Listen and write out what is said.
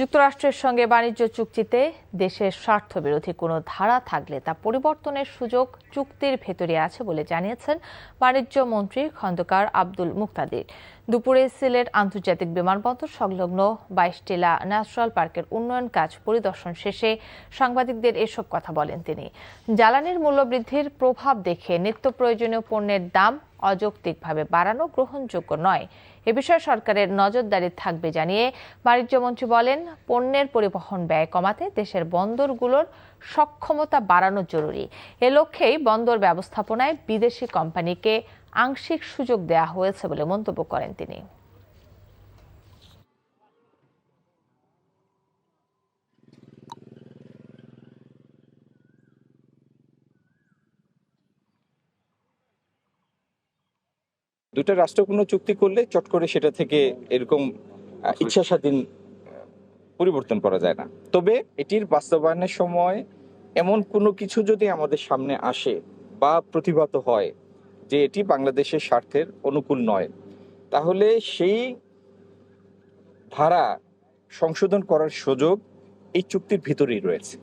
যুক্তরাষ্ট্রের সঙ্গে বাণিজ্য চুক্তিতে দেশের স্বার্থবিরোধী কোনো ধারা থাকলে তা পরিবর্তনের সুযোগ চুক্তির ভেতরে আছে বলে জানিয়েছেন বাণিজ্য মন্ত্রী খন্দকার আব্দুল মুকতাদির। দুপুরে সিলেট আন্তর্জাতিক বিমানবন্দর সংলগ্ন 22 টিলা ন্যাশনাল পার্কের উন্নয়ন কাজ পরিদর্শন শেষে সাংবাদিকদের এসব কথা বলেন তিনি। জ্বালানির মূল্যবৃদ্ধির প্রভাব দেখে নিত্য প্রয়োজনীয় পণ্যের দাম অযৌক্তিকভাবে বাড়ানো গ্রহণযোগ্য নয়। এ বিষয়ে সরকারের নজরদারি থাকবে জানিয়ে বাণিজ্যমন্ত্রী বলেন, পণ্যের পরিবহন ব্যয় কমাতে দেশের বন্দরগুলোর সক্ষমতা বাড়ানো জরুরি। এ লক্ষ্যেই বন্দর ব্যবস্থাপনায় বিদেশি কোম্পানিকে আংশিক সুযোগ দেওয়া হয়েছে বলে মন্তব্য করেন তিনি। দুইটা রাষ্ট্র কোনো চুক্তি করলে চট করে সেটা থেকে এরকম ইচ্ছা স্বাধীন পরিবর্তন করা যায় না। তবে এটির বাস্তবায়নের সময় এমন কোনো কিছু যদি আমাদের সামনে আসে বা প্রতিভাত হয় যে এটি বাংলাদেশের স্বার্থের অনুকূল নয়, তাহলে সেই ধারা সংশোধন করার সুযোগ এই চুক্তির ভিতরেই রয়েছে।